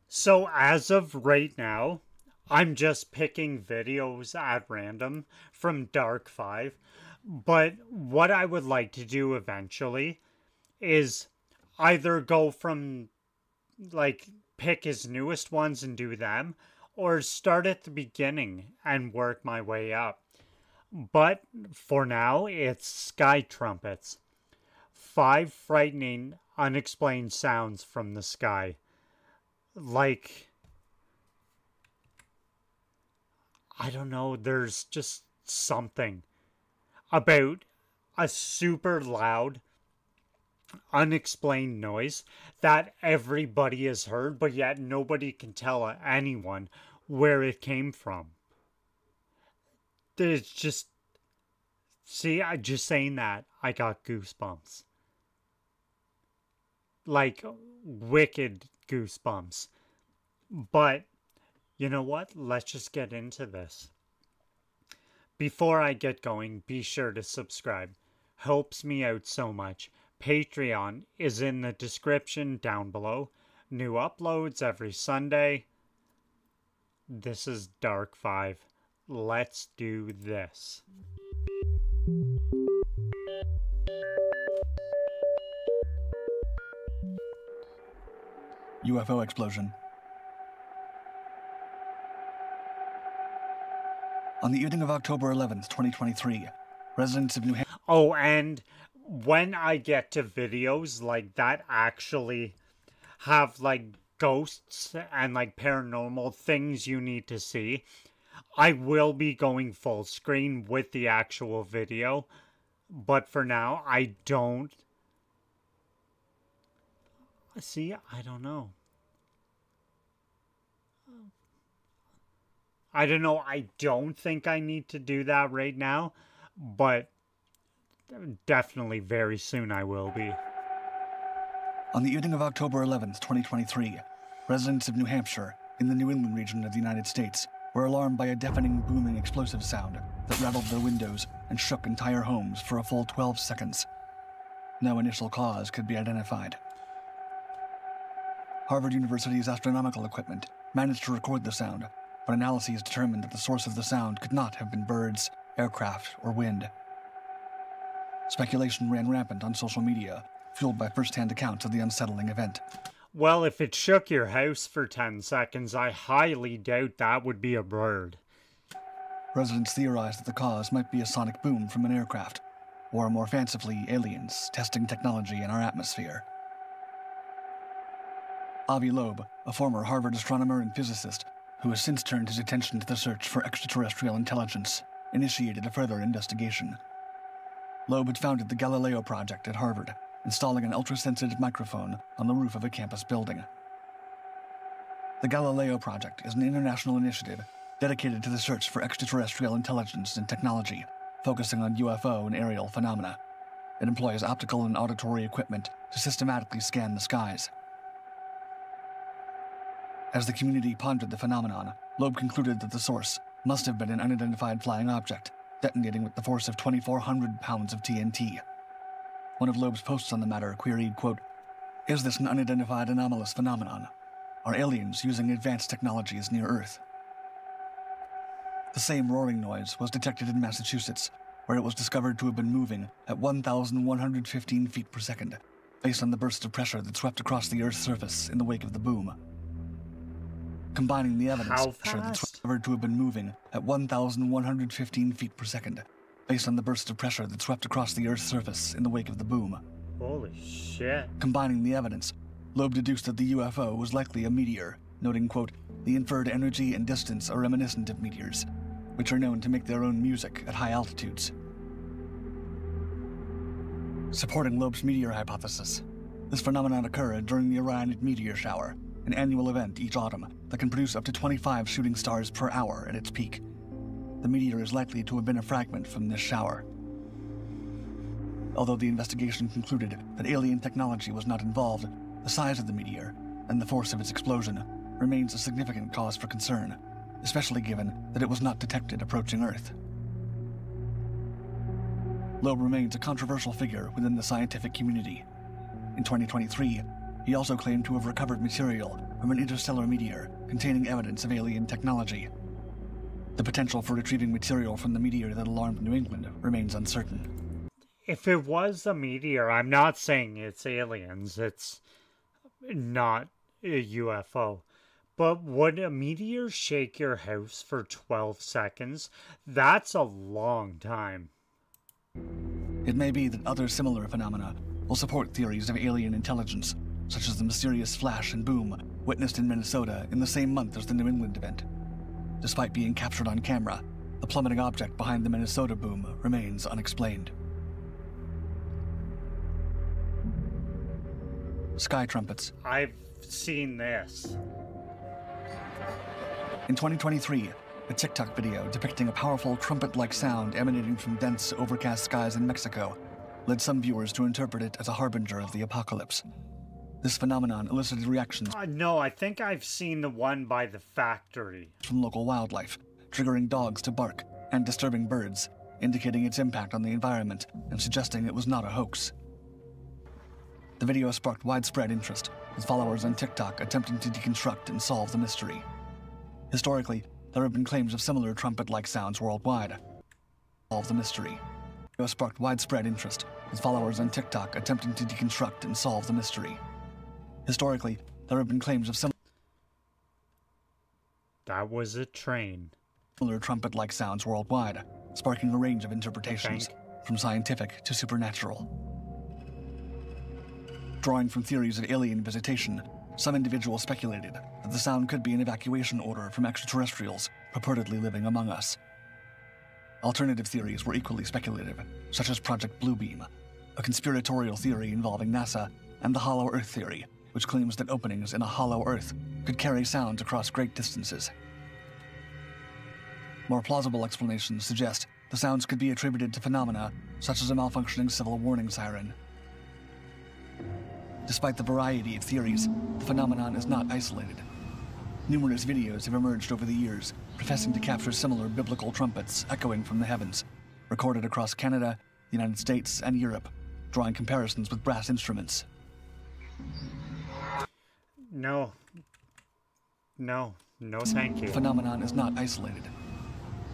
So as of right now, I'm just picking videos at random from Dark5. But what I would like to do eventually is either go from like pick his newest ones and do them, or start at the beginning and work my way up. But for now, it's sky trumpets. 5 frightening, unexplained sounds from the sky. Like, I don't know, there's just something about a super loud, unexplained noise that everybody has heard, but yet nobody can tell anyone where it came from. There's just, see, I just saying that, I got goosebumps. Like, wicked goosebumps. But, you know what? Let's just get into this. Before I get going, be sure to subscribe. Helps me out so much. Patreon is in the description down below. New uploads every Sunday. This is Dark5. Let's do this. UFO explosion. On the evening of October 11th, 2023, residents of New Hampshire... Oh, and when I get to videos like that actually have like ghosts and like paranormal things you need to see, I will be going full screen with the actual video. But for now, I don't... See, I don't know. I don't know, I don't think I need to do that right now, but definitely very soon I will be. On the evening of October 11th, 2023, residents of New Hampshire, in the New England region of the United States, were alarmed by a deafening, booming explosive sound that rattled their windows and shook entire homes for a full 12 seconds. No initial cause could be identified. Harvard University's astronomical equipment managed to record the sound, but analyses determined that the source of the sound could not have been birds, aircraft, or wind. Speculation ran rampant on social media, fueled by first-hand accounts of the unsettling event. Well, if it shook your house for 10 seconds, I highly doubt that would be a bird. Residents theorized that the cause might be a sonic boom from an aircraft, or more fancifully, aliens testing technology in our atmosphere. Avi Loeb, a former Harvard astronomer and physicist, who has since turned his attention to the search for extraterrestrial intelligence, initiated a further investigation. Loeb had founded the Galileo Project at Harvard, installing an ultra-sensitive microphone on the roof of a campus building. The Galileo Project is an international initiative dedicated to the search for extraterrestrial intelligence and technology, focusing on UFO and aerial phenomena. It employs optical and auditory equipment to systematically scan the skies. As the community pondered the phenomenon, Loeb concluded that the source must have been an unidentified flying object, detonating with the force of 2,400 pounds of TNT. One of Loeb's posts on the matter queried, quote, "Is this an unidentified anomalous phenomenon? Are aliens using advanced technologies near Earth?" The same roaring noise was detected in Massachusetts, where it was discovered to have been moving at 1,115 feet per second, based on the burst of pressure that swept across the Earth's surface in the wake of the boom. Combining the evidence, pressure that's discovered to have been moving at 1,115 feet per second, based on the burst of pressure that swept across the Earth's surface in the wake of the boom. Holy shit. Combining the evidence, Loeb deduced that the UFO was likely a meteor, noting, quote, "The inferred energy and distance are reminiscent of meteors, which are known to make their own music at high altitudes." Supporting Loeb's meteor hypothesis, this phenomenon occurred during the Orionid meteor shower, an annual event each autumn that can produce up to 25 shooting stars per hour at its peak. The meteor is likely to have been a fragment from this shower. Although the investigation concluded that alien technology was not involved, the size of the meteor and the force of its explosion remains a significant cause for concern, especially given that it was not detected approaching Earth. Loeb remains a controversial figure within the scientific community. In 2023, he also claimed to have recovered material from an interstellar meteor containing evidence of alien technology. The potential for retrieving material from the meteor that alarmed New England remains uncertain. If it was a meteor, I'm not saying it's aliens, it's not a UFO. But would a meteor shake your house for 12 seconds? That's a long time. It may be that other similar phenomena will support theories of alien intelligence, such as the mysterious flash and boom witnessed in Minnesota in the same month as the New England event. Despite being captured on camera, the plummeting object behind the Minnesota boom remains unexplained. Sky trumpets. I've seen this. In 2023, a TikTok video depicting a powerful trumpet-like sound emanating from dense, overcast skies in Mexico led some viewers to interpret it as a harbinger of the apocalypse. This phenomenon elicited reactions No, I think I've seen the one by the factory. From local wildlife, triggering dogs to bark and disturbing birds, indicating its impact on the environment and suggesting it was not a hoax. The video sparked widespread interest, with followers on TikTok attempting to deconstruct and solve the mystery. Historically, there have been claims of similar trumpet-like sounds worldwide. Solve the mystery. The video sparked widespread interest, with followers on TikTok attempting to deconstruct and solve the mystery. Historically, there have been claims of That was a train. Similar trumpet-like sounds worldwide, sparking a range of interpretations, from scientific to supernatural. Drawing from theories of alien visitation, some individuals speculated that the sound could be an evacuation order from extraterrestrials purportedly living among us. Alternative theories were equally speculative, such as Project Bluebeam, a conspiratorial theory involving NASA, and the Hollow Earth theory, which claims that openings in a hollow Earth could carry sounds across great distances. More plausible explanations suggest the sounds could be attributed to phenomena such as a malfunctioning civil warning siren. Despite the variety of theories, the phenomenon is not isolated. Numerous videos have emerged over the years, professing to capture similar biblical trumpets echoing from the heavens, recorded across Canada, the United States, and Europe, drawing comparisons with brass instruments. No, thank you. The phenomenon is not isolated.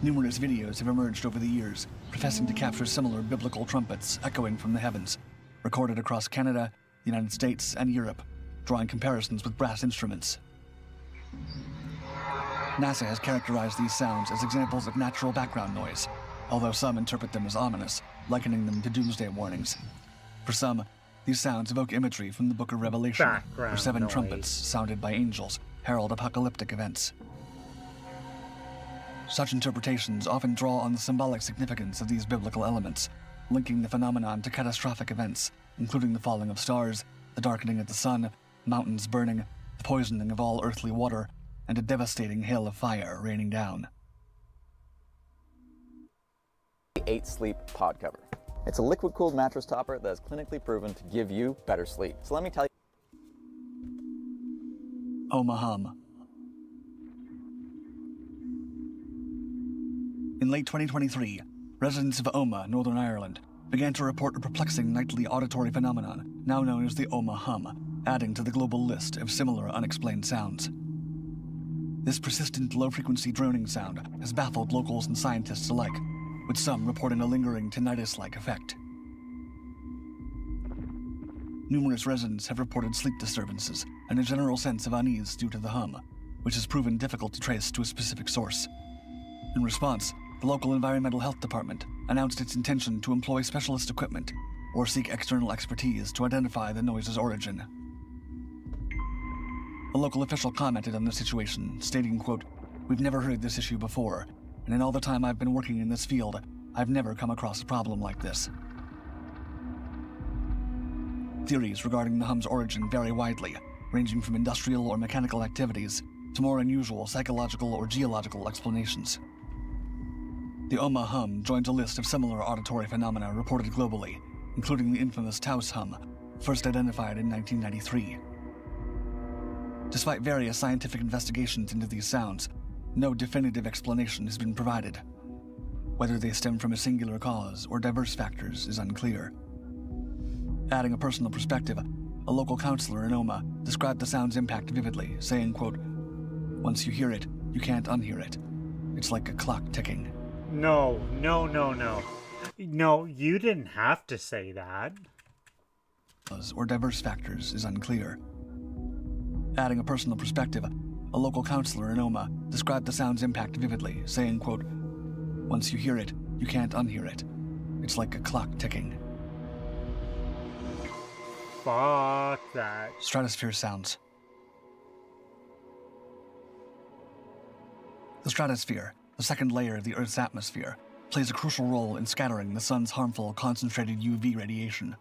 Numerous videos have emerged over the years, professing to capture similar biblical trumpets echoing from the heavens, recorded across Canada, the United States, and Europe, drawing comparisons with brass instruments. NASA has characterized these sounds as examples of natural background noise, although some interpret them as ominous, likening them to doomsday warnings. For some, these sounds evoke imagery from the Book of Revelation, where 7 trumpets, sounded by angels, herald apocalyptic events. Such interpretations often draw on the symbolic significance of these biblical elements, linking the phenomenon to catastrophic events, including the falling of stars, the darkening of the sun, mountains burning, the poisoning of all earthly water, and a devastating hail of fire raining down. 8 Sleep Pod Cover. It's a liquid-cooled mattress topper that is clinically proven to give you better sleep. So let me tell you. Omaham. In late 2023, residents of Omagh, Northern Ireland, began to report a perplexing nightly auditory phenomenon, now known as the Omagh hum, adding to the global list of similar unexplained sounds. This persistent low-frequency droning sound has baffled locals and scientists alike, with some reporting a lingering tinnitus-like effect. Numerous residents have reported sleep disturbances and a general sense of unease due to the hum, which has proven difficult to trace to a specific source. In response, the local Environmental Health Department announced its intention to employ specialist equipment or seek external expertise to identify the noise's origin. A local official commented on the situation, stating, quote, "We've never heard this issue before, and in all the time I've been working in this field, I've never come across a problem like this." Theories regarding the hum's origin vary widely, ranging from industrial or mechanical activities to more unusual psychological or geological explanations. The Omagh hum joins a list of similar auditory phenomena reported globally, including the infamous Taos hum, first identified in 1993. Despite various scientific investigations into these sounds, no definitive explanation has been provided. Whether they stem from a singular cause or diverse factors is unclear. Adding a personal perspective, a local counselor in Omagh described the sound's impact vividly, saying, quote, "Once you hear it, you can't unhear it. It's like a clock ticking." No, no, no, no. No, you didn't have to say that. Or diverse factors is unclear. Adding a personal perspective, a local counselor in Oma described the sound's impact vividly, saying, quote, "Once you hear it, you can't unhear it. It's like a clock ticking." Fuck that. Stratosphere sounds. The stratosphere, the second layer of the Earth's atmosphere, plays a crucial role in scattering the sun's harmful concentrated UV radiation.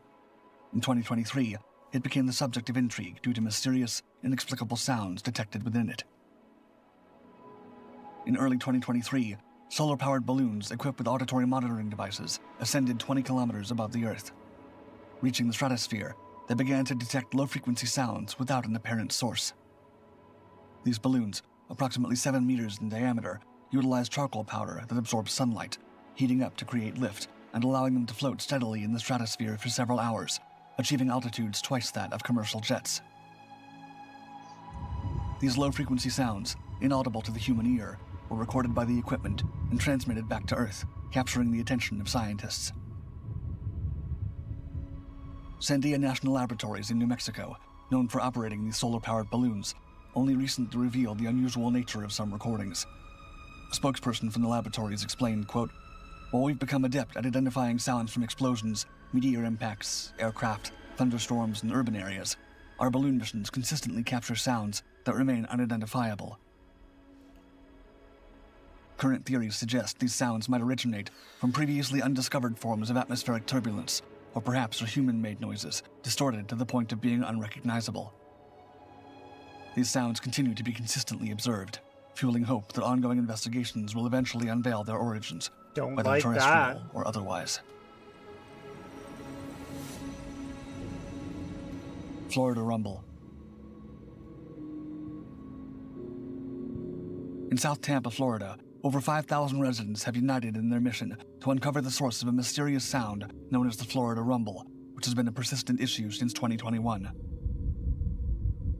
In 2023, it became the subject of intrigue due to mysterious, inexplicable sounds detected within it. In early 2023, solar-powered balloons equipped with auditory monitoring devices ascended 20 kilometers above the Earth. Reaching the stratosphere, they began to detect low-frequency sounds without an apparent source. These balloons, approximately 7 meters in diameter, utilize charcoal powder that absorbs sunlight, heating up to create lift and allowing them to float steadily in the stratosphere for several hours, achieving altitudes twice that of commercial jets. These low-frequency sounds, inaudible to the human ear, were recorded by the equipment and transmitted back to Earth, capturing the attention of scientists. Sandia National Laboratories in New Mexico, known for operating these solar-powered balloons, only recently revealed the unusual nature of some recordings. A spokesperson from the laboratories explained, quote, "While we've become adept at identifying sounds from explosions, meteor impacts, aircraft, thunderstorms, and urban areas, our balloon missions consistently capture sounds that remain unidentifiable. Current theories suggest these sounds might originate from previously undiscovered forms of atmospheric turbulence, or perhaps are human-made noises, distorted to the point of being unrecognizable. These sounds continue to be consistently observed, fueling hope that ongoing investigations will eventually unveil their origins, Don't whether like terrestrial that. or otherwise." Florida Rumble. In South Tampa, Florida, over 5,000 residents have united in their mission to uncover the source of a mysterious sound known as the Florida Rumble, which has been a persistent issue since 2021.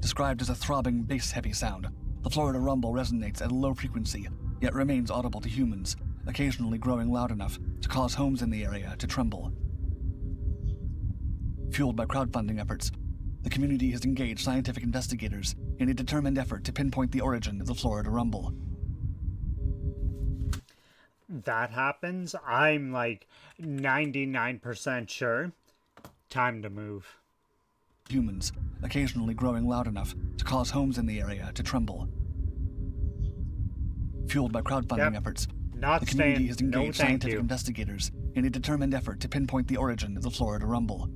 Described as a throbbing, bass-heavy sound, the Florida Rumble resonates at a low frequency, yet remains audible to humans, occasionally growing loud enough to cause homes in the area to tremble. Fueled by crowdfunding efforts, the community has engaged scientific investigators in a determined effort to pinpoint the origin of the Florida Rumble. That happens, I'm like 99% sure. Time to move. Humans, occasionally growing loud enough to cause homes in the area to tremble. Fueled by crowdfunding efforts, Not the community staying. has No, engaged thank scientific you. investigators in a determined effort to pinpoint the origin of the Florida Rumble.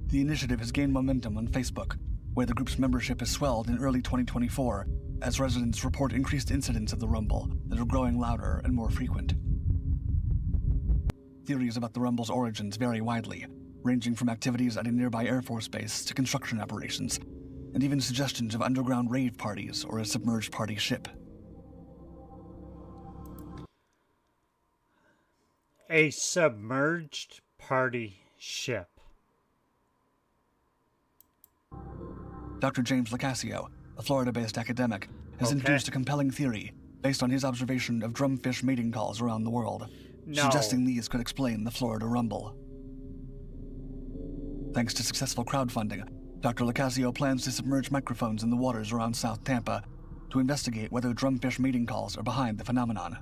The initiative has gained momentum on Facebook, where the group's membership has swelled in early 2024 as residents report increased incidents of the Rumble that are growing louder and more frequent. Theories about the Rumble's origins vary widely, ranging from activities at a nearby Air Force base to construction operations, and even suggestions of underground rave parties or a submerged party ship. A submerged party ship. Dr. James Lacasio, a Florida-based academic, has Okay. introduced a compelling theory based on his observation of drumfish mating calls around the world, suggesting these could explain the Florida Rumble. Thanks to successful crowdfunding, Dr. Lacasio plans to submerge microphones in the waters around South Tampa to investigate whether drumfish mating calls are behind the phenomenon.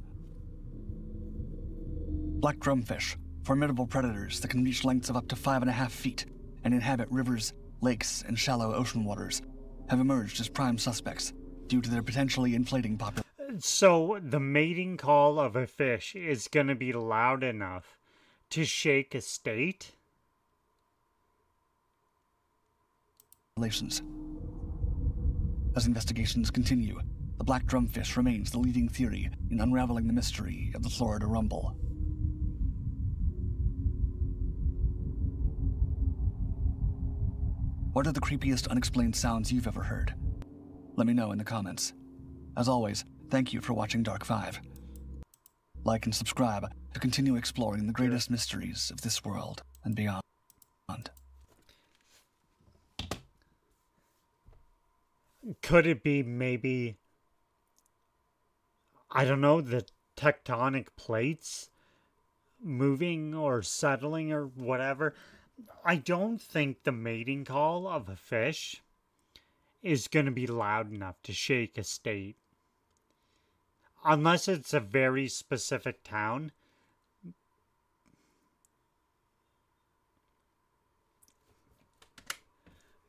Black drumfish, formidable predators that can reach lengths of up to 5.5 feet and inhabit rivers, lakes, and shallow ocean waters, have emerged as prime suspects due to their potentially inflating population. So the mating call of a fish is going to be loud enough to shake a state? As investigations continue, the black drumfish remains the leading theory in unraveling the mystery of the Florida Rumble. What are the creepiest unexplained sounds you've ever heard? Let me know in the comments. As always, thank you for watching Dark5. Like and subscribe to continue exploring the greatest mysteries of this world and beyond. Could it be maybe, I don't know, the tectonic plates moving or settling or whatever? I don't think the mating call of a fish is going to be loud enough to shake a state. Unless it's a very specific town.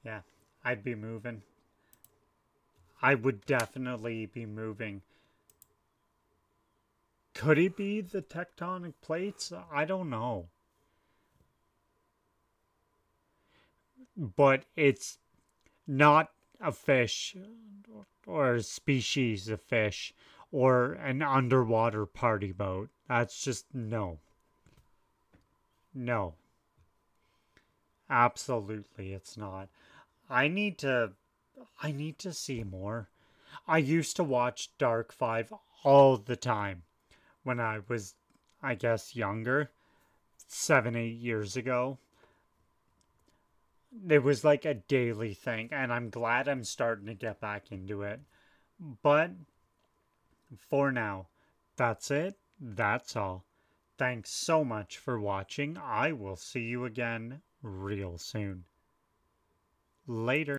Yeah, I'd be moving. I would definitely be moving. Could it be the tectonic plates? I don't know. But it's not a fish or a species of fish or an underwater party boat. That's just no. No. Absolutely it's not. I need to see more. I used to watch Dark5 all the time when I was, I guess, younger, 7, 8 years ago. It was like a daily thing, and I'm glad I'm starting to get back into it. But for now, that's it. That's all. Thanks so much for watching. I will see you again real soon. Later.